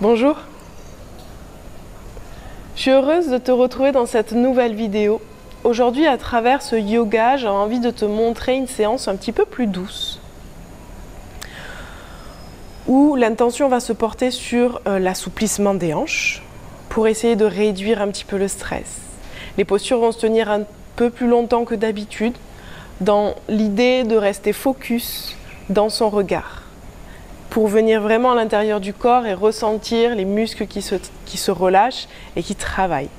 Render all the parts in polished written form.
Bonjour. Je suis heureuse de te retrouver dans cette nouvelle vidéo. Aujourd'hui, à travers ce yoga, j'ai envie de te montrer une séance un petit peu plus douce, où l'intention va se porter sur l'assouplissement des hanches pour essayer de réduire un petit peu le stress. Les postures vont se tenir un peu plus longtemps que d'habitude, dans l'idée de rester focus dans son regard, pour venir vraiment à l'intérieur du corps et ressentir les muscles qui se relâchent et qui travaillent.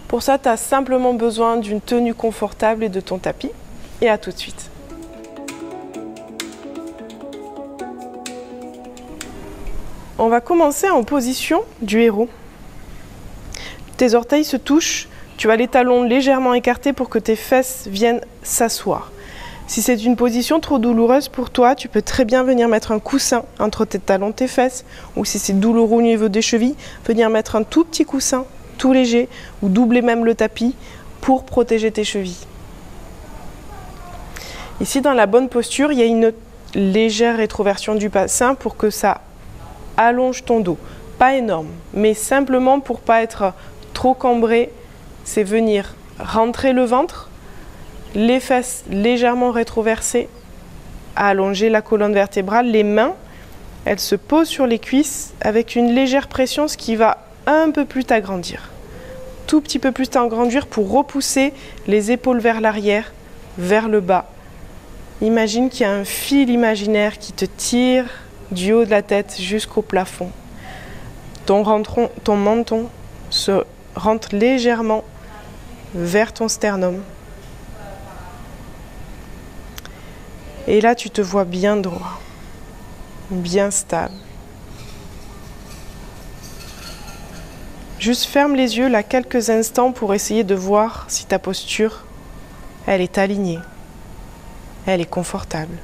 Pour ça, tu as simplement besoin d'une tenue confortable et de ton tapis. Et à tout de suite. On va commencer en position du héros. Tes orteils se touchent, tu as les talons légèrement écartés pour que tes fesses viennent s'asseoir. Si c'est une position trop douloureuse pour toi, tu peux très bien venir mettre un coussin entre tes talons et tes fesses, ou si c'est douloureux au niveau des chevilles, venir mettre un tout petit coussin, tout léger, ou doubler même le tapis pour protéger tes chevilles. Ici, dans la bonne posture, il y a une légère rétroversion du bassin pour que ça allonge ton dos. Pas énorme, mais simplement pour ne pas être trop cambré, c'est venir rentrer le ventre, les fesses légèrement rétroversées, allonger la colonne vertébrale, les mains, elles se posent sur les cuisses avec une légère pression, ce qui va un peu plus t'agrandir. Tout petit peu plus t'agrandir pour repousser les épaules vers l'arrière, vers le bas. Imagine qu'il y a un fil imaginaire qui te tire du haut de la tête jusqu'au plafond. Ton menton se rentre légèrement vers ton sternum. Et là, tu te vois bien droit, bien stable. Juste ferme les yeux là quelques instants pour essayer de voir si ta posture, elle est alignée, elle est confortable.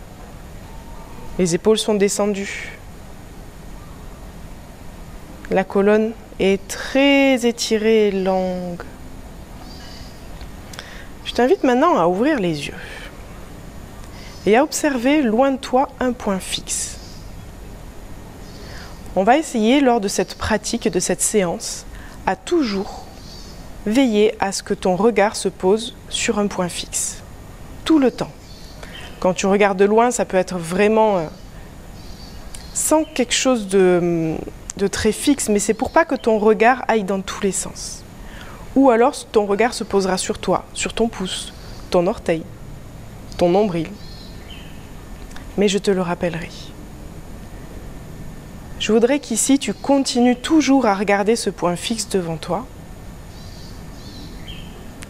Les épaules sont descendues. La colonne est très étirée et longue. Je t'invite maintenant à ouvrir les yeux et à observer loin de toi un point fixe. On va essayer lors de cette pratique, de cette séance, à toujours veiller à ce que ton regard se pose sur un point fixe, tout le temps. Quand tu regardes de loin, ça peut être vraiment sans quelque chose de très fixe, mais c'est pour pas que ton regard aille dans tous les sens. Ou alors ton regard se posera sur toi, sur ton pouce, ton orteil, ton nombril. Mais je te le rappellerai. Je voudrais qu'ici, tu continues toujours à regarder ce point fixe devant toi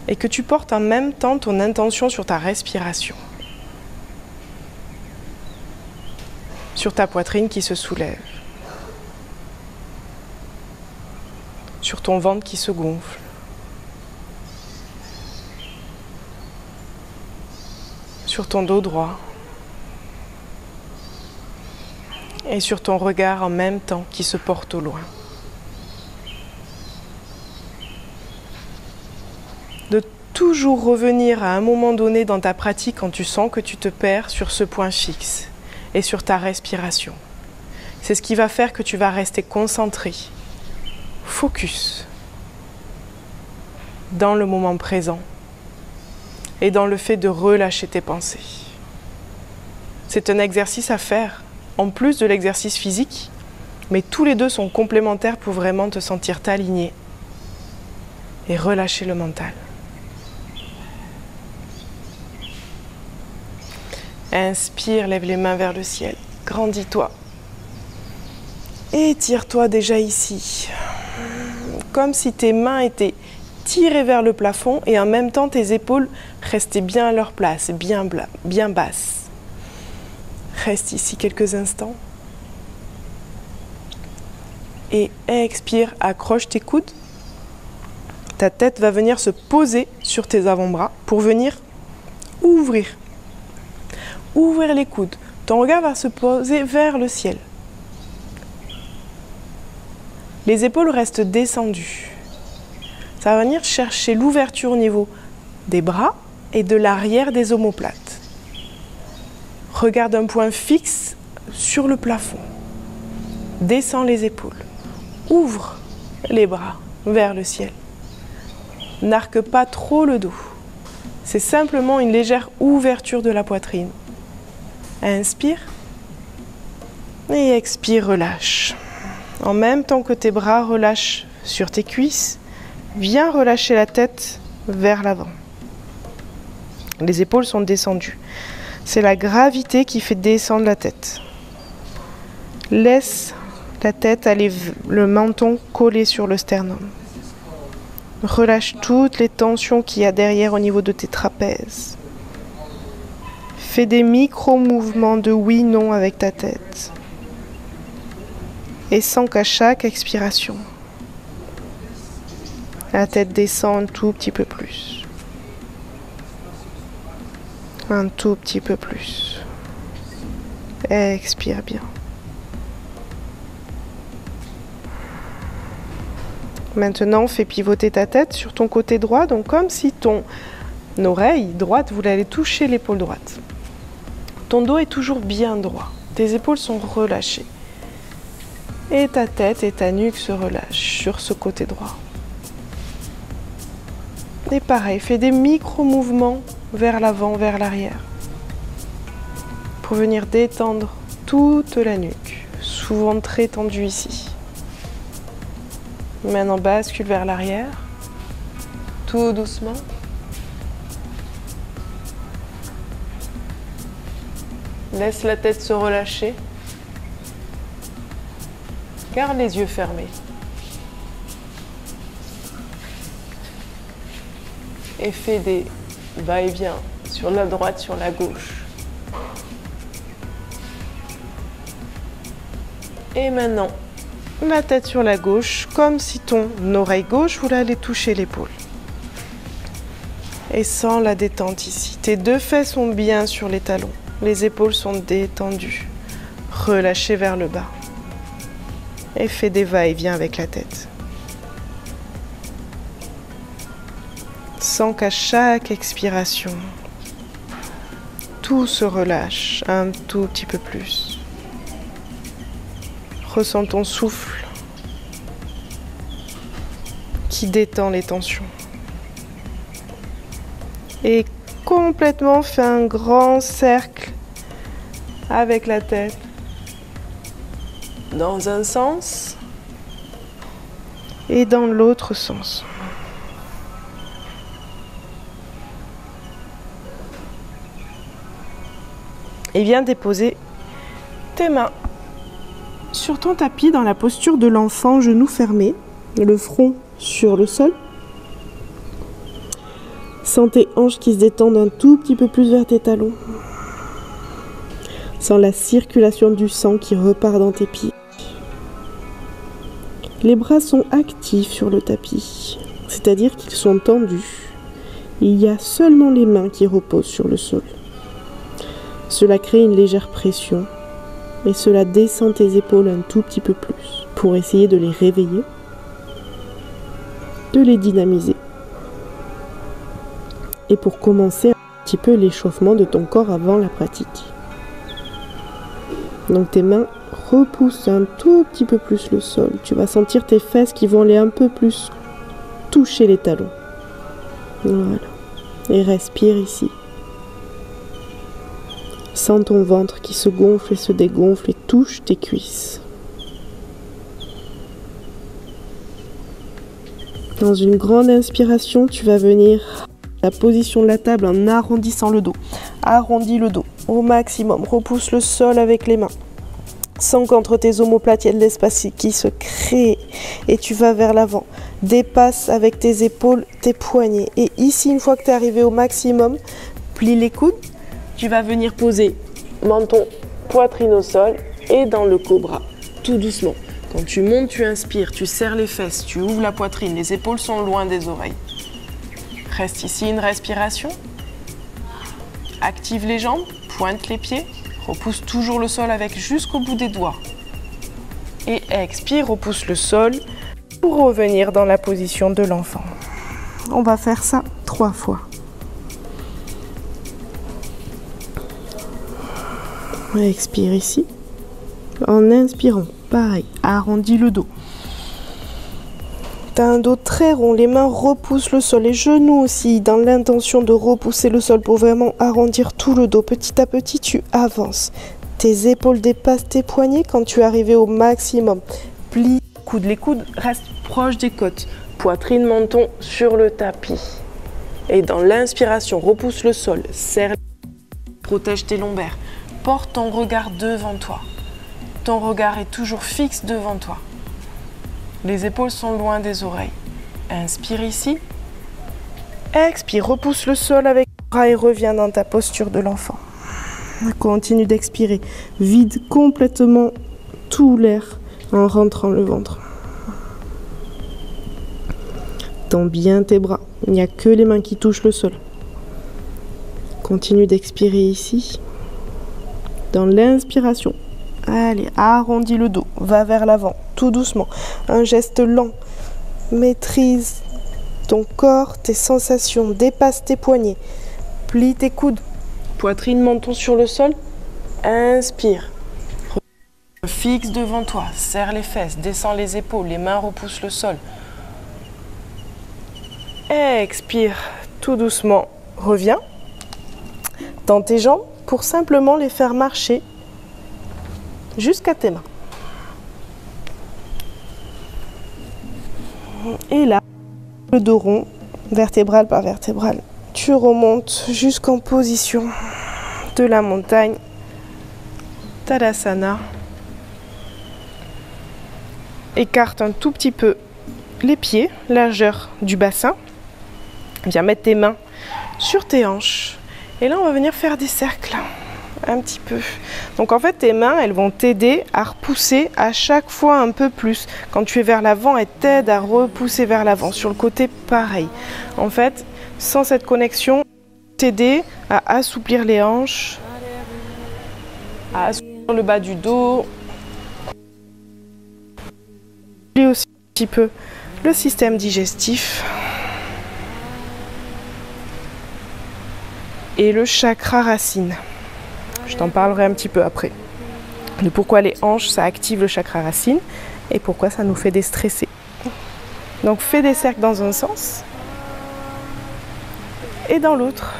et que tu portes en même temps ton intention sur ta respiration, sur ta poitrine qui se soulève, sur ton ventre qui se gonfle, sur ton dos droit et sur ton regard en même temps qui se porte au loin. De toujours revenir à un moment donné dans ta pratique quand tu sens que tu te perds sur ce point fixe et sur ta respiration. C'est ce qui va faire que tu vas rester concentré, focus, dans le moment présent et dans le fait de relâcher tes pensées. C'est un exercice à faire, en plus de l'exercice physique, mais tous les deux sont complémentaires pour vraiment te sentir t'aligner et relâcher le mental. Inspire, lève les mains vers le ciel, grandis-toi. Étire-toi déjà ici, comme si tes mains étaient tirées vers le plafond et en même temps tes épaules restaient bien à leur place, bien basses. Reste ici quelques instants. Et expire, accroche tes coudes. Ta tête va venir se poser sur tes avant-bras pour venir ouvrir. Ouvrir les coudes. Ton regard va se poser vers le ciel. Les épaules restent descendues. Ça va venir chercher l'ouverture au niveau des bras et de l'arrière des omoplates. Regarde un point fixe sur le plafond. Descends les épaules. Ouvre les bras vers le ciel. N'arque pas trop le dos. C'est simplement une légère ouverture de la poitrine. Inspire. Et expire, relâche. En même temps que tes bras relâchent sur tes cuisses, viens relâcher la tête vers l'avant. Les épaules sont descendues. C'est la gravité qui fait descendre la tête. Laisse la tête aller, le menton collé sur le sternum. Relâche toutes les tensions qu'il y a derrière au niveau de tes trapèzes. Fais des micro-mouvements de oui-non avec ta tête. Et sens qu'à chaque expiration, la tête descend un tout petit peu plus. Un tout petit peu plus. Expire bien. Maintenant, fais pivoter ta tête sur ton côté droit, donc comme si ton oreille droite voulait aller toucher l'épaule droite. Ton dos est toujours bien droit. Tes épaules sont relâchées. Et ta tête et ta nuque se relâchent sur ce côté droit. Et pareil, fais des micro-mouvements vers l'avant, vers l'arrière. Pour venir détendre toute la nuque, souvent très tendue ici. Maintenant, bascule vers l'arrière, tout doucement. Laisse la tête se relâcher. Garde les yeux fermés. Et fais des va-et-vient sur la droite, sur la gauche. Et maintenant, la tête sur la gauche, comme si ton oreille gauche voulait aller toucher l'épaule. Et sens la détente ici. Tes deux fesses sont bien sur les talons. Les épaules sont détendues. Relâchées vers le bas. Et fais des va-et-vient avec la tête. Sens qu'à chaque expiration, tout se relâche un tout petit peu plus. Ressens ton souffle qui détend les tensions. Et complètement fais un grand cercle avec la tête dans un sens et dans l'autre sens. Et viens déposer tes mains sur ton tapis dans la posture de l'enfant, genoux fermés, le front sur le sol. Sens tes hanches qui se détendent un tout petit peu plus vers tes talons. Sens la circulation du sang qui repart dans tes pieds. Les bras sont actifs sur le tapis, c'est-à-dire qu'ils sont tendus. Il y a seulement les mains qui reposent sur le sol. Cela crée une légère pression et cela descend tes épaules un tout petit peu plus pour essayer de les réveiller, de les dynamiser et pour commencer un petit peu l'échauffement de ton corps avant la pratique. Donc tes mains repoussent un tout petit peu plus le sol. Tu vas sentir tes fesses qui vont aller un peu plus toucher les talons. Voilà. Et respire ici. Sens ton ventre qui se gonfle et se dégonfle et touche tes cuisses. Dans une grande inspiration, tu vas venir à la position de la table en arrondissant le dos. Arrondis le dos au maximum. Repousse le sol avec les mains. Sens qu'entre tes omoplates, il y a de l'espace qui se crée et tu vas vers l'avant. Dépasse avec tes épaules tes poignets. Et ici, une fois que tu es arrivé au maximum, plie les coudes. Tu vas venir poser menton, poitrine au sol et dans le cobra, tout doucement. Quand tu montes, tu inspires, tu serres les fesses, tu ouvres la poitrine, les épaules sont loin des oreilles. Reste ici une respiration. Active les jambes, pointe les pieds, repousse toujours le sol avec jusqu'au bout des doigts. Et expire, repousse le sol pour revenir dans la position de l'enfant. On va faire ça 3 fois. Expire ici, en inspirant, Pareil, arrondis le dos. Tu as un dos très rond, les mains repoussent le sol, les genoux aussi, dans l'intention de repousser le sol pour vraiment arrondir tout le dos. Petit à petit, tu avances. Tes épaules dépassent tes poignets quand tu es arrivé au maximum. Plie les coudes restent proches des côtes. Poitrine, menton sur le tapis. Et dans l'inspiration, repousse le sol, serre, protège tes lombaires. Porte ton regard devant toi. Ton regard est toujours fixe devant toi. Les épaules sont loin des oreilles. Inspire ici. Expire, repousse le sol avec les bras et reviens dans ta posture de l'enfant. Continue d'expirer. Vide complètement tout l'air en rentrant le ventre. Tends bien tes bras. Il n'y a que les mains qui touchent le sol. Continue d'expirer ici. Dans l'inspiration. Allez, arrondis le dos. Va vers l'avant, tout doucement. Un geste lent. Maîtrise ton corps, tes sensations. Dépasse tes poignets. Plie tes coudes. Poitrine, menton sur le sol. Inspire. Fixe devant toi. Serre les fesses. Descends les épaules. Les mains repoussent le sol. Expire tout doucement. Reviens. Tends tes jambes pour simplement les faire marcher jusqu'à tes mains. Et là, le dos rond, vertébrale par vertébrale. Tu remontes jusqu'en position de la montagne. Tadasana. Écarte un tout petit peu les pieds, largeur du bassin. Viens mettre tes mains sur tes hanches. Et là, on va venir faire des cercles. Un petit peu. Donc en fait, tes mains, elles vont t'aider à repousser à chaque fois un peu plus. Quand tu es vers l'avant, elles t'aident à repousser vers l'avant. Sur le côté, pareil. En fait, sans cette connexion, t'aider à assouplir les hanches, à assouplir le bas du dos. Et aussi un petit peu le système digestif. Et le chakra racine. Je t'en parlerai un petit peu après. De pourquoi les hanches, ça active le chakra racine et pourquoi ça nous fait déstresser. Donc fais des cercles dans un sens et dans l'autre.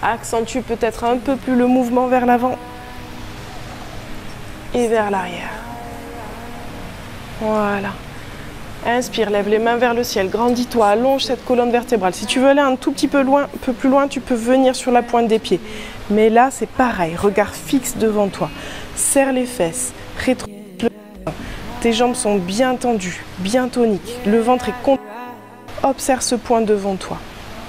Accentue peut-être un peu plus le mouvement vers l'avant et vers l'arrière. Voilà. Inspire, lève les mains vers le ciel, grandis-toi, allonge cette colonne vertébrale. Si tu veux aller un tout petit peu loin, un peu plus loin, tu peux venir sur la pointe des pieds. Mais là, c'est pareil, regard fixe devant toi. Serre les fesses, rétro. Tes jambes sont bien tendues, bien toniques. Le ventre est contraint. Observe ce point devant toi.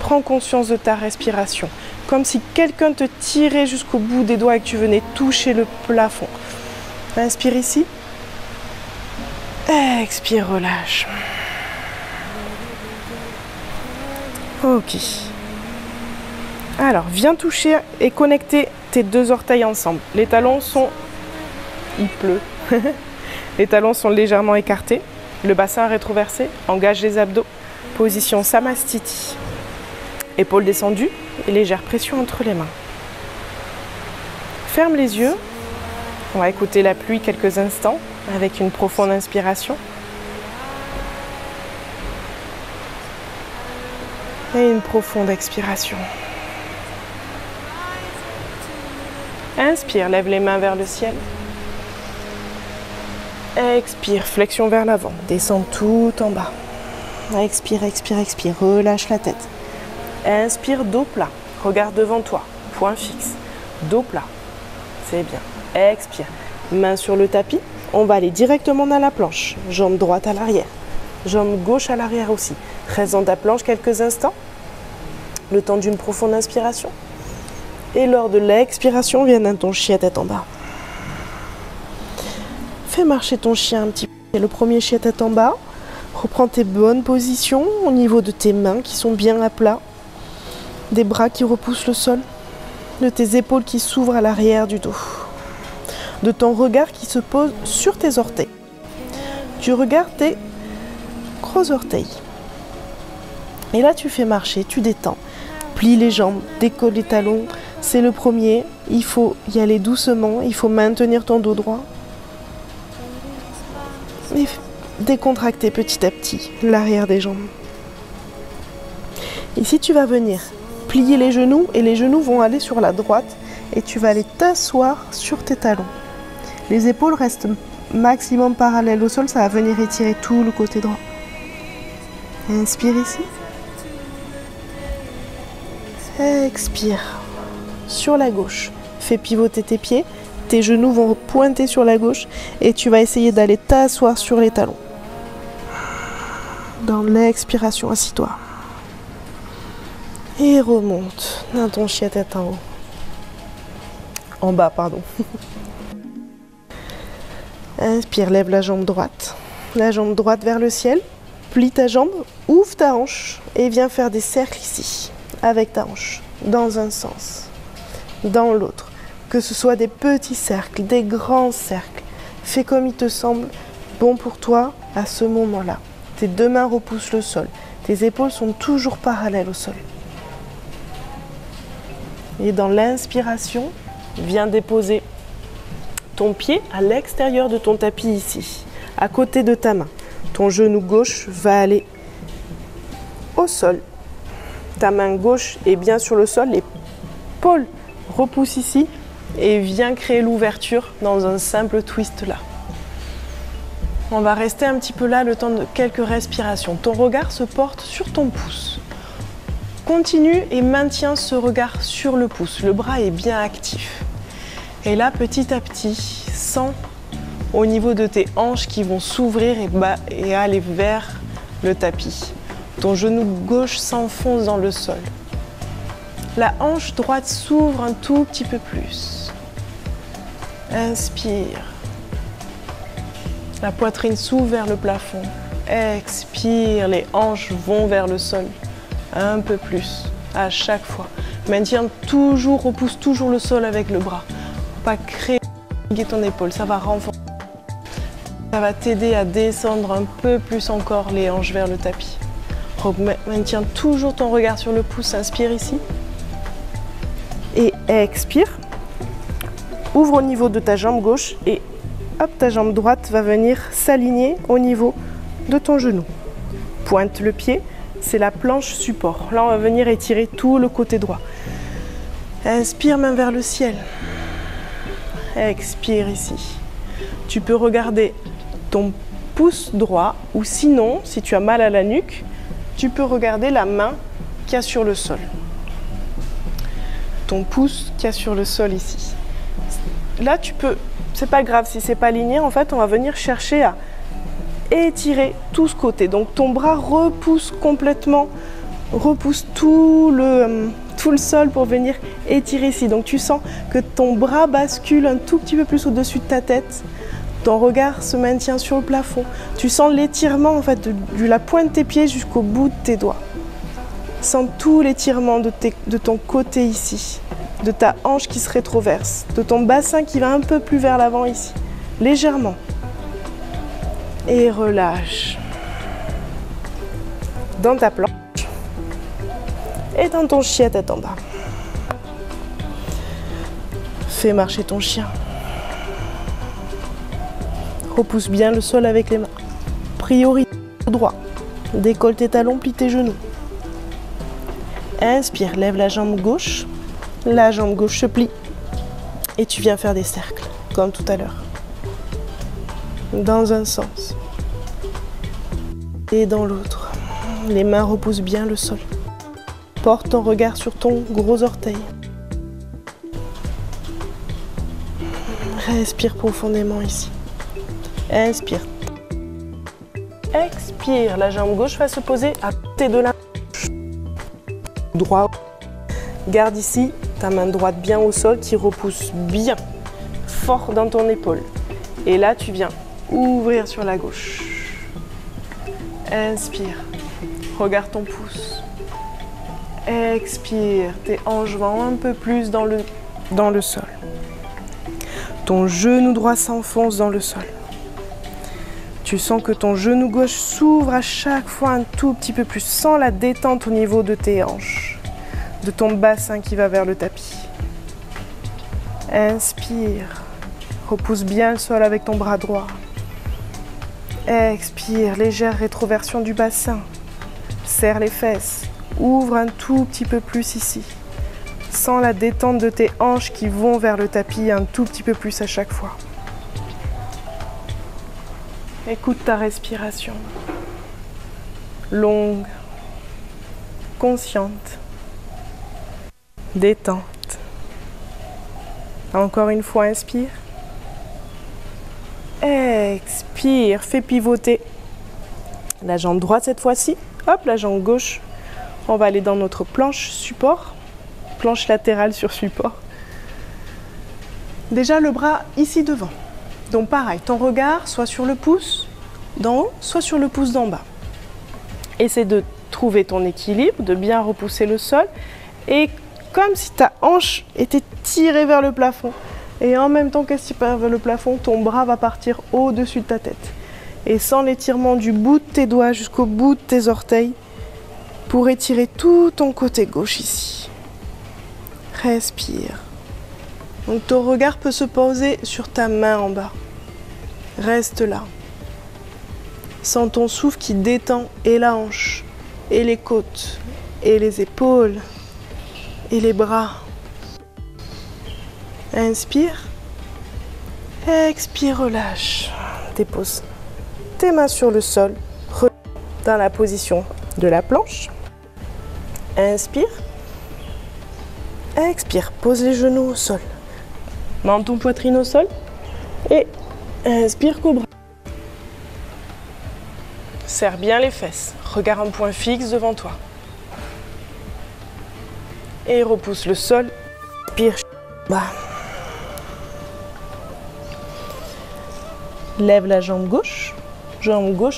Prends conscience de ta respiration. Comme si quelqu'un te tirait jusqu'au bout des doigts et que tu venais toucher le plafond. Inspire ici. Expire, relâche. Ok. Alors, viens toucher et connecter tes deux orteils ensemble. Les talons sont... Il pleut. Les talons sont légèrement écartés. Le bassin rétroversé. Engage les abdos. Position Samastiti. Épaules descendues et légère pression entre les mains. Ferme les yeux. On va écouter la pluie quelques instants avec une profonde inspiration. Et une profonde expiration. Inspire, lève les mains vers le ciel. Expire, flexion vers l'avant, descends tout en bas. Expire, expire, expire, relâche la tête. Inspire, dos plat, regarde devant toi, point fixe. Dos plat, c'est bien. Expire, main sur le tapis. On va aller directement dans la planche. Jambe droite à l'arrière, jambe gauche à l'arrière aussi. Reste dans ta planche quelques instants, le temps d'une profonde inspiration. Et lors de l'expiration, viens dans ton chien tête en bas. Fais marcher ton chien un petit peu. Le premier chien tête en bas. Reprends tes bonnes positions au niveau de tes mains qui sont bien à plat. Des bras qui repoussent le sol. De tes épaules qui s'ouvrent à l'arrière du dos. De ton regard qui se pose sur tes orteils. Tu regardes tes gros orteils. Et là, tu fais marcher, tu détends. Plie les jambes, décolle les talons. C'est le premier. Il faut y aller doucement. Il faut maintenir ton dos droit. Et décontracter petit à petit l'arrière des jambes. Ici, tu vas venir plier les genoux et les genoux vont aller sur la droite et tu vas aller t'asseoir sur tes talons. Les épaules restent maximum parallèles au sol, ça va venir étirer tout le côté droit. Inspire ici. Expire. Sur la gauche, fais pivoter tes pieds, tes genoux vont pointer sur la gauche et tu vas essayer d'aller t'asseoir sur les talons. Dans l'expiration, assis-toi. Et remonte dans ton chien tête en haut. En bas, pardon. Inspire, lève la jambe droite. La jambe droite vers le ciel. Plie ta jambe, ouvre ta hanche et viens faire des cercles ici, avec ta hanche, dans un sens, dans l'autre. Que ce soit des petits cercles, des grands cercles. Fais comme il te semble bon pour toi à ce moment-là. Tes deux mains repoussent le sol. Tes épaules sont toujours parallèles au sol. Et dans l'inspiration, viens déposer ton pied à l'extérieur de ton tapis ici, à côté de ta main. Ton genou gauche va aller au sol. Ta main gauche est bien sur le sol. L'épaule repousse ici et viens créer l'ouverture dans un simple twist là. On va rester un petit peu là le temps de quelques respirations. Ton regard se porte sur ton pouce. Continue et maintiens ce regard sur le pouce. Le bras est bien actif. Et là, petit à petit, sens au niveau de tes hanches qui vont s'ouvrir et aller vers le tapis. Ton genou gauche s'enfonce dans le sol. La hanche droite s'ouvre un tout petit peu plus. Inspire. La poitrine s'ouvre vers le plafond. Expire, les hanches vont vers le sol. Un peu plus, à chaque fois. Maintiens toujours, repousse toujours le sol avec le bras. Pas créer ton épaule, ça va renforcer. Ça va t'aider à descendre un peu plus encore les hanches vers le tapis. Maintiens toujours ton regard sur le pouce, inspire ici. Et expire. Ouvre au niveau de ta jambe gauche et hop, ta jambe droite va venir s'aligner au niveau de ton genou. Pointe le pied. C'est la planche support. Là, on va venir étirer tout le côté droit. Inspire, main vers le ciel. Expire ici. Tu peux regarder ton pouce droit ou sinon, si tu as mal à la nuque, tu peux regarder la main qu'il y a sur le sol. Ton pouce qu'il y a sur le sol ici. Là, tu peux, c'est pas grave si c'est pas aligné, en fait, on va venir chercher à étirer tout ce côté. Donc ton bras repousse complètement, repousse tout le sol pour venir étirer ici. Donc tu sens que ton bras bascule un tout petit peu plus au-dessus de ta tête. Ton regard se maintient sur le plafond. Tu sens l'étirement en fait de la pointe de tes pieds jusqu'au bout de tes doigts. Sens tout l'étirement de ton côté ici, de ta hanche qui se rétroverse, de ton bassin qui va un peu plus vers l'avant ici, légèrement. Et relâche dans ta planche et dans ton chien tête en bas. Fais marcher ton chien. Repousse bien le sol avec les mains. Priorise droit. Décolle tes talons, plie tes genoux. Inspire, lève la jambe gauche. La jambe gauche se plie. Et tu viens faire des cercles, comme tout à l'heure. Dans un sens et dans l'autre. Les mains repoussent bien le sol. Porte ton regard sur ton gros orteil. Respire profondément ici. Inspire. Expire. La jambe gauche va se poser à côté de la gauche. Droit. Garde ici ta main droite bien au sol qui repousse bien fort dans ton épaule. Et là, tu viens ouvrir sur la gauche. Inspire. Regarde ton pouce. Expire. Tes hanches vont un peu plus dans le sol. Ton genou droit s'enfonce dans le sol. Tu sens que ton genou gauche s'ouvre à chaque fois un tout petit peu plus. Sens la détente au niveau de tes hanches, de ton bassin qui va vers le tapis. Inspire. Repousse bien le sol avec ton bras droit. Expire, légère rétroversion du bassin. Serre les fesses. Ouvre un tout petit peu plus ici. Sens la détente de tes hanches qui vont vers le tapis un tout petit peu plus à chaque fois. Écoute ta respiration. Longue, consciente, détente. Encore une fois, inspire. Expire, fais pivoter la jambe droite cette fois-ci. Hop, la jambe gauche. On va aller dans notre planche support. Planche latérale sur support. Déjà le bras ici devant. Donc pareil, ton regard soit sur le pouce d'en haut, soit sur le pouce d'en bas. Essaie de trouver ton équilibre, de bien repousser le sol. Et comme si ta hanche était tirée vers le plafond. Et en même temps qu'elle se tire vers le plafond, ton bras va partir au-dessus de ta tête. Et sans l'étirement du bout de tes doigts jusqu'au bout de tes orteils, pour étirer tout ton côté gauche ici. Respire. Donc ton regard peut se poser sur ta main en bas. Reste là. Sens ton souffle qui détend et la hanche, et les côtes, et les épaules, et les bras. Inspire. Expire, relâche. Dépose tes mains sur le sol, dans la position de la planche. Inspire. Expire, pose les genoux au sol. Menton poitrine au sol. Et inspire, cobra. Serre bien les fesses. Regarde un point fixe devant toi. Et repousse le sol. Inspire, bas. Lève la jambe gauche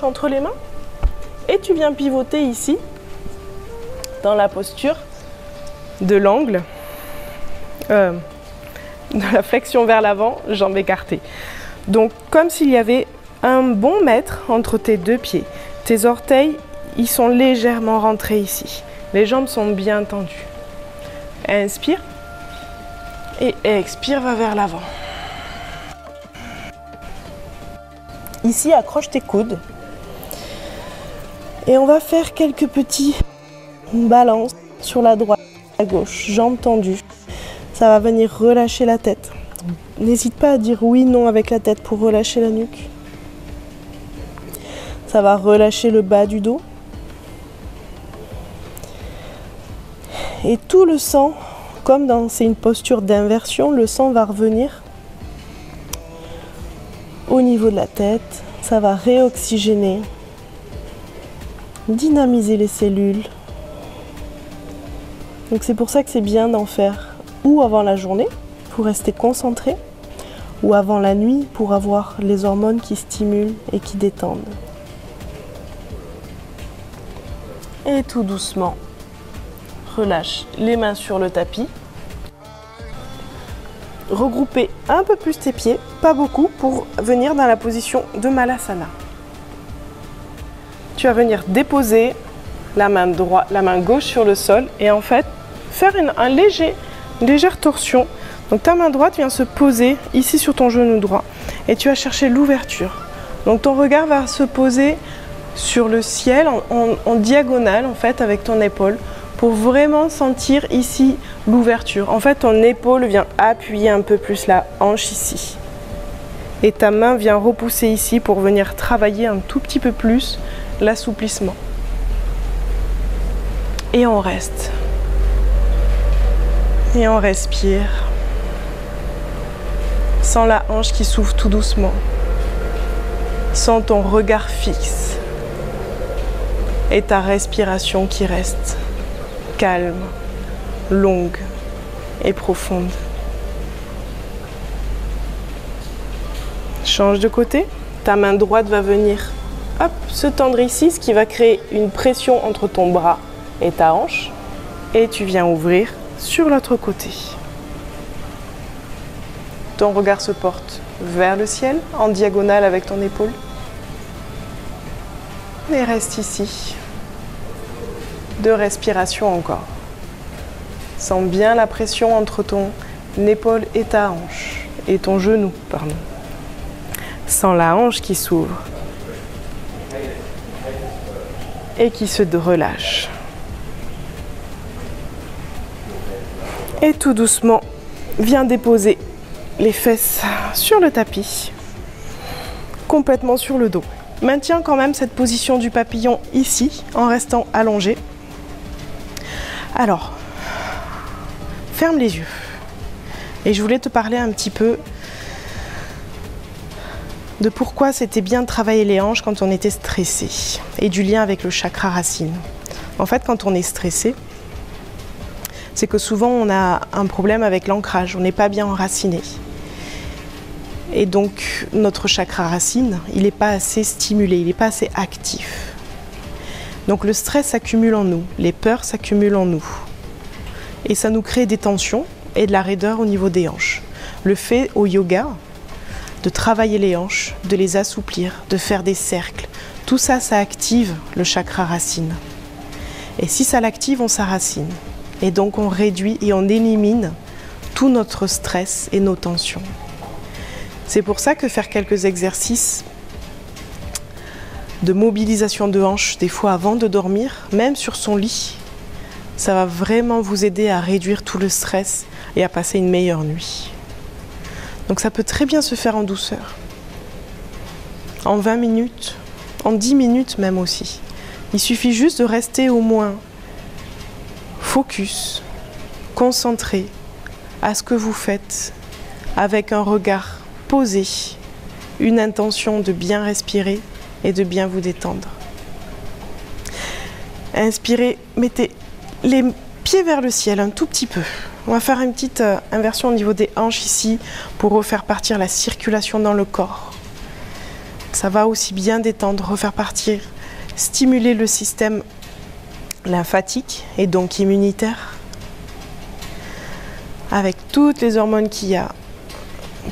entre les mains. Et tu viens pivoter ici, dans la posture de l'angle, de la flexion vers l'avant, jambes écartées. Donc, comme s'il y avait un bon mètre entre tes deux pieds. Tes orteils, ils sont légèrement rentrés ici. Les jambes sont bien tendues. Inspire. Et expire, va vers l'avant. Ici, accroche tes coudes. Et on va faire quelques petits balances sur la droite, la gauche, jambes tendues. Ça va venir relâcher la tête. N'hésite pas à dire oui, non avec la tête pour relâcher la nuque. Ça va relâcher le bas du dos. Et tout le sang, comme c'est une posture d'inversion, le sang va revenir au niveau de la tête. Ça va réoxygéner, dynamiser les cellules. Donc c'est pour ça que c'est bien d'en faire ou avant la journée pour rester concentré, ou avant la nuit pour avoir les hormones qui stimulent et qui détendent. Et tout doucement, relâche les mains sur le tapis. Regroupez un peu plus tes pieds, pas beaucoup, pour venir dans la position de Malasana. Tu vas venir déposer la main gauche sur le sol et en fait faire une légère torsion. Donc ta main droite vient se poser ici sur ton genou droit et tu vas chercher l'ouverture. Donc ton regard va se poser sur le ciel en diagonale en fait avec ton épaule pour vraiment sentir ici l'ouverture. En fait ton épaule vient appuyer un peu plus la hanche ici. Et ta main vient repousser ici pour venir travailler un tout petit peu plus l'assouplissement. Et on reste. Et on respire. Sens la hanche qui s'ouvre tout doucement. Sens ton regard fixe. Et ta respiration qui reste calme, longue et profonde. Change de côté. Ta main droite va venir se tendre ici, ce qui va créer une pression entre ton bras et ta hanche. Et tu viens ouvrir sur l'autre côté. Ton regard se porte vers le ciel, en diagonale avec ton épaule. Et reste ici. 2 respirations encore. Sens bien la pression entre ton épaule et ta hanche. Et ton genou, pardon. Sens la hanche qui s'ouvre. et qui se relâche. Et tout doucement, viens déposer les fesses sur le tapis, complètement sur le dos. Maintiens quand même cette position du papillon ici, en restant allongé. Alors, ferme les yeux. Et je voulais te parler un petit peu de pourquoi c'était bien de travailler les hanches quand on était stressé et du lien avec le chakra racine. En fait, quand on est stressé, c'est que souvent on a un problème avec l'ancrage, on n'est pas bien enraciné. Et donc notre chakra racine, il n'est pas assez stimulé, il n'est pas assez actif. Donc le stress s'accumule en nous, les peurs s'accumulent en nous. Et ça nous crée des tensions et de la raideur au niveau des hanches. Le fait au yoga de travailler les hanches, de les assouplir, de faire des cercles, tout ça, ça active le chakra racine. Et si ça l'active, on s'arracine. Et donc on réduit et on élimine tout notre stress et nos tensions. C'est pour ça que faire quelques exercices de mobilisation de hanches, des fois avant de dormir, même sur son lit, ça va vraiment vous aider à réduire tout le stress et à passer une meilleure nuit. Donc ça peut très bien se faire en douceur, en 20 minutes, en 10 minutes même aussi. Il suffit juste de rester au moins focus, concentré à ce que vous faites, avec un regard posé, une intention de bien respirer et de bien vous détendre. Inspirez, mettez les pieds vers le ciel un tout petit peu. On va faire une petite inversion au niveau des hanches ici pour refaire partir la circulation dans le corps. Ça va aussi bien détendre, refaire partir, stimuler le système lymphatique et donc immunitaire avec toutes les hormones qu'il y a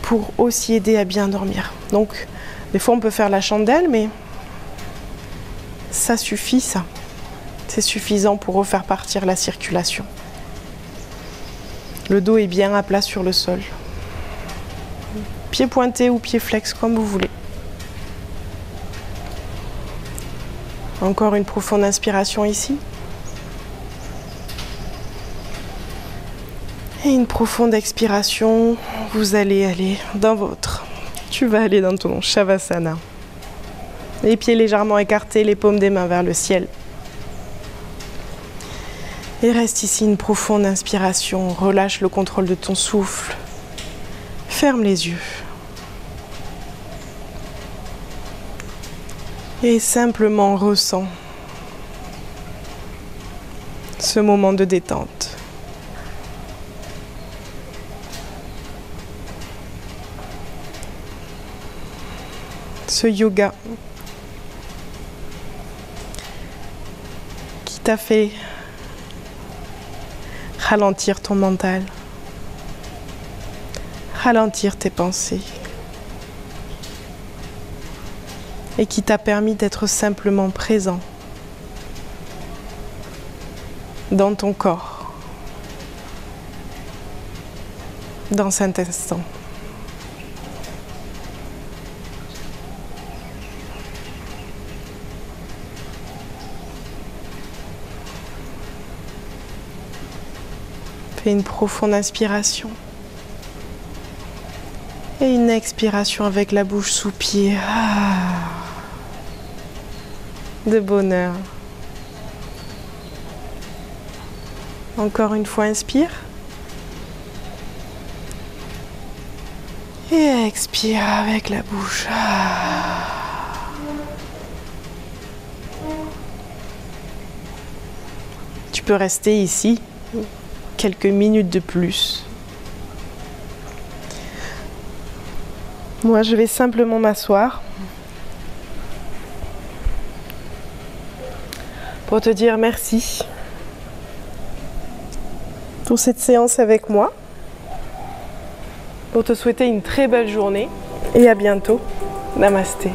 pour aussi aider à bien dormir. Donc des fois on peut faire la chandelle, mais ça suffit, ça. C'est suffisant pour refaire partir la circulation. Le dos est bien à plat sur le sol. Pied pointé ou pied flex, comme vous voulez. Encore une profonde inspiration ici. Et une profonde expiration. Vous allez aller dans votre... Tu vas aller dans ton Shavasana. Les pieds légèrement écartés, les paumes des mains vers le ciel. Et reste ici une profonde inspiration. Relâche le contrôle de ton souffle. Ferme les yeux. Et simplement ressens ce moment de détente. Ce yoga qui t'a fait ralentir ton mental, ralentir tes pensées et qui t'a permis d'être simplement présent dans ton corps, dans cet instant. Fais une profonde inspiration et une expiration avec la bouche soupir de bonheur. Encore une fois, inspire et expire avec la bouche. Tu peux rester ici quelques minutes de plus. Moi, je vais simplement m'asseoir pour te dire merci pour cette séance avec moi, pour te souhaiter une très belle journée et à bientôt. Namasté.